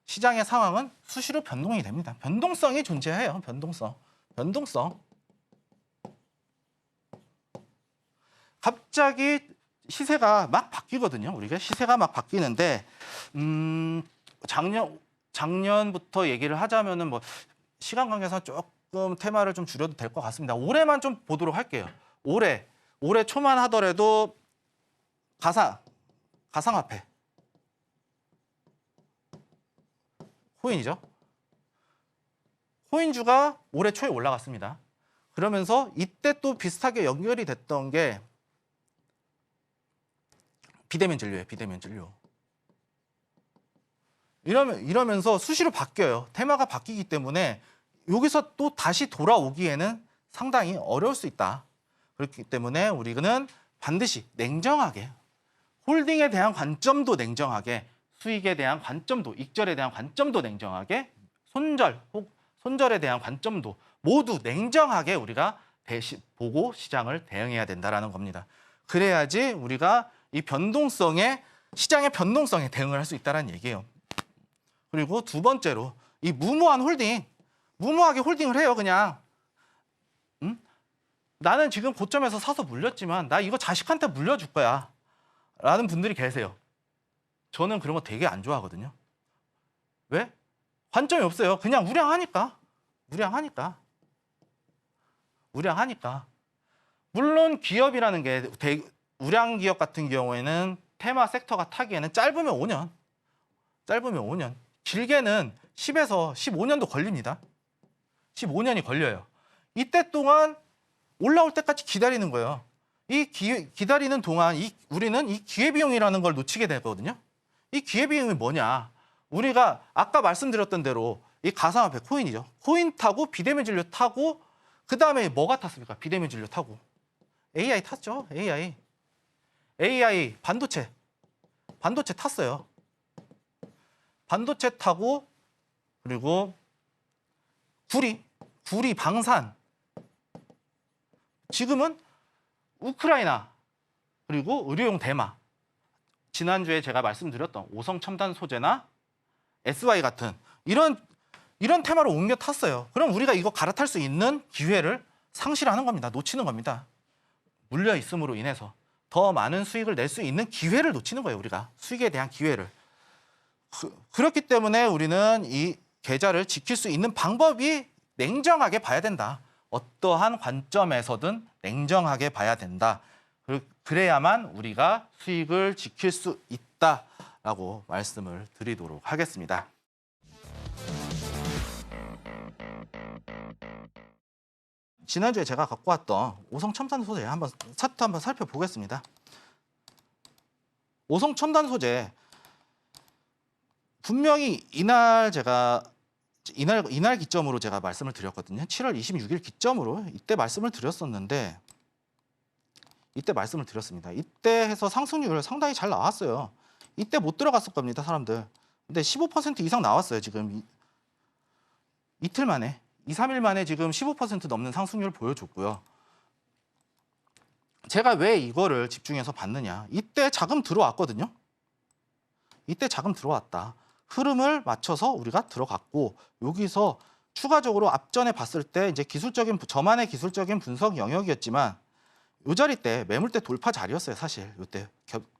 시장의 상황은 수시로 변동이 됩니다. 변동성이 존재해요. 변동성. 갑자기 시세가 막 바뀌거든요. 우리가 시세가 막 바뀌는데 작년부터 얘기를 하자면은 뭐 시간 관계상 조금 테마를 좀 줄여도 될 것 같습니다. 올해만 좀 보도록 할게요. 올해 초만 하더라도 가상화폐 코인이죠. 코인주가 올해 초에 올라갔습니다. 그러면서 이때 또 비슷하게 연결이 됐던 게 비대면 진료. 이러면서 수시로 바뀌어요. 테마가 바뀌기 때문에 여기서 또 다시 돌아오기에는 상당히 어려울 수 있다. 그렇기 때문에 우리는 반드시 냉정하게 홀딩에 대한 관점도 냉정하게 수익에 대한 관점도 익절에 대한 관점도 냉정하게 손절에 대한 관점도 모두 냉정하게 우리가 보고 시장을 대응해야 된다라는 겁니다. 그래야지 우리가 이 시장의 변동성에 대응을 할 수 있다는 얘기예요. 그리고 두 번째로 이 무모하게 홀딩을 해요. 그냥 나는 지금 고점에서 사서 물렸지만 나 이거 자식한테 물려줄 거야 라는 분들이 계세요. 저는 그런 거 되게 안 좋아하거든요. 왜? 관점이 없어요. 그냥 우량하니까. 물론 기업이라는 게 우량 기업 같은 경우에는 테마 섹터가 타기에는 짧으면 5년, 길게는 10에서 15년도 걸립니다. 15년이 걸려요. 이때 동안 올라올 때까지 기다리는 거예요. 기다리는 동안 우리는 이 기회비용이라는 걸 놓치게 되거든요. 이 기회비용이 뭐냐? 우리가 아까 말씀드렸던 대로 이 가상화폐 코인이죠. 코인 타고 비대면 진료 타고 그다음에 뭐가 탔습니까? 비대면 진료 타고 AI 탔죠. AI 반도체 탔어요. 반도체 타고 그리고 구리 방산 지금은 우크라이나 그리고 의료용 대마 지난주에 제가 말씀드렸던 오성 첨단 소재나 SY 같은 이런 테마로 옮겨 탔어요. 그럼 우리가 이거 갈아탈 수 있는 기회를 상실하는 겁니다. 놓치는 겁니다. 물려 있음으로 인해서 더 많은 수익을 낼 수 있는 기회를 놓치는 거예요. 우리가 수익에 대한 기회를. 그렇기 때문에 우리는 이 계좌를 지킬 수 있는 방법이 냉정하게 봐야 된다. 어떠한 관점에서든 냉정하게 봐야 된다. 그래야만 우리가 수익을 지킬 수 있다라고 말씀을 드리도록 하겠습니다. 지난주에 제가 갖고 왔던 오성 첨단 소재 차트 한번 살펴보겠습니다. 오성 첨단 소재 분명히 이날 기점으로 제가 말씀을 드렸거든요. 7월 26일 기점으로 이때 말씀을 드렸었는데 이때 해서 상승률 상당히 잘 나왔어요. 이때 못 들어갔을 겁니다, 사람들. 근데 15% 이상 나왔어요, 지금. 이틀 만에, 2, 3일 만에 지금 15% 넘는 상승률을 보여줬고요. 제가 왜 이거를 집중해서 봤느냐. 이때 자금 들어왔거든요. 이때 자금 들어왔다. 흐름을 맞춰서 우리가 들어갔고 여기서 추가적으로 앞전에 봤을 때 이제 저만의 기술적인 분석 영역이었지만 이 자리 때 매물대 돌파 자리였어요. 사실 이때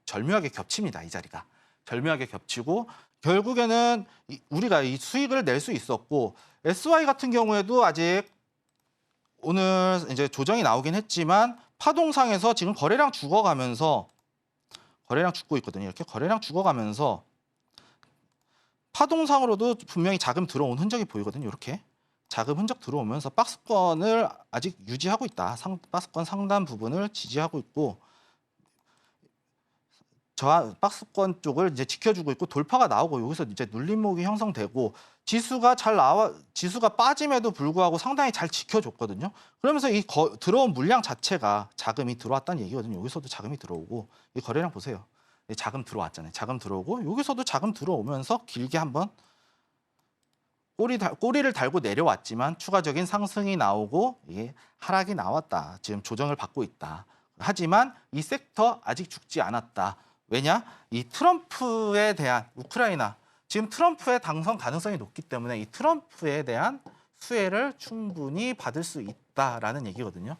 절묘하게 겹칩니다. 이 자리가 절묘하게 겹치고 결국에는 우리가 이 수익을 낼 수 있었고 SY 같은 경우에도 아직 오늘 이제 조정이 나오긴 했지만 파동상에서 지금 거래량 죽고 있거든요. 이렇게 거래량 죽어가면서 파동상으로도 분명히 자금 들어온 흔적이 보이거든요. 이렇게 자금 흔적 들어오면서 박스권을 아직 유지하고 있다. 박스권 상단 부분을 지지하고 있고 저 박스권 쪽을 이제 지켜주고 있고 돌파가 나오고 여기서 이제 눌림목이 형성되고 지수가 빠짐에도 불구하고 상당히 잘 지켜줬거든요. 그러면서 이 들어온 물량 자체가 자금이 들어왔다는 얘기거든요. 여기서도 자금이 들어오고 이 거래량 보세요. 자금 들어왔잖아요. 자금 들어오고 여기서도 자금 들어오면서 길게 한번 꼬리를 달고 내려왔지만 추가적인 상승이 나오고 이게 하락이 나왔다. 지금 조정을 받고 있다. 하지만 이 섹터 아직 죽지 않았다. 왜냐? 이 트럼프에 대한 우크라이나 지금 트럼프의 당선 가능성이 높기 때문에 이 트럼프에 대한 수혜를 충분히 받을 수 있다라는 얘기거든요.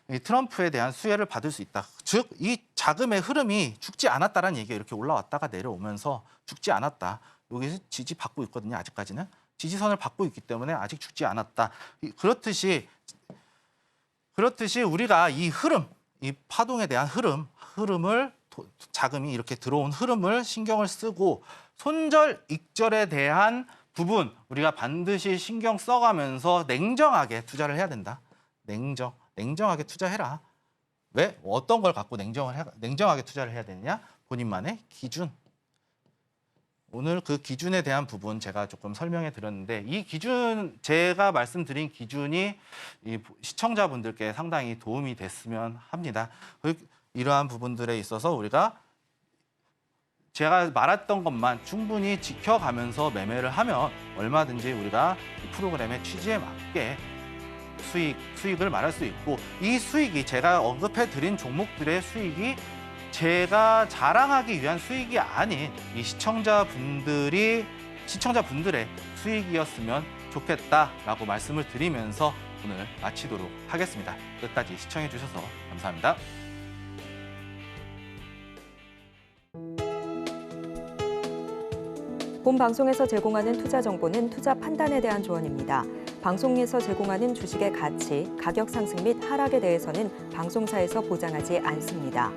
이 트럼프에 대한 수혜를 받을 수 있다. 즉, 이 자금의 흐름이 죽지 않았다라는 얘기가 이렇게 올라왔다가 내려오면서 죽지 않았다. 여기서 지지받고 있거든요. 아직까지는. 지지선을 받고 있기 때문에 아직 죽지 않았다. 그렇듯이 우리가 이 흐름, 이 파동에 대한 흐름을 자금이 이렇게 들어온 흐름을 신경을 쓰고 손절, 익절에 대한 부분 우리가 반드시 신경 써가면서 냉정하게 투자를 해야 된다. 냉정하게 투자해라. 왜? 어떤 걸 갖고 냉정하게 투자를 해야 되느냐? 본인만의 기준. 오늘 그 기준에 대한 부분 제가 조금 설명해 드렸는데 이 기준, 제가 말씀드린 기준이 이 시청자분들께 상당히 도움이 됐으면 합니다. 이러한 부분들에 있어서 우리가 제가 말했던 것만 충분히 지켜가면서 매매를 하면 얼마든지 우리가 이 프로그램의 취지에 맞게 수익을 말할 수 있고, 이 수익이 제가 언급해 드린 종목들의 수익이 제가 자랑하기 위한 수익이 아닌 이 시청자분들의 수익이었으면 좋겠다라고 말씀을 드리면서 오늘 마치도록 하겠습니다. 끝까지 시청해 주셔서 감사합니다. 본 방송에서 제공하는 투자 정보는 투자 판단에 대한 조언입니다. 방송에서 제공하는 주식의 가치, 가격 상승 및 하락에 대해서는 방송사에서 보장하지 않습니다.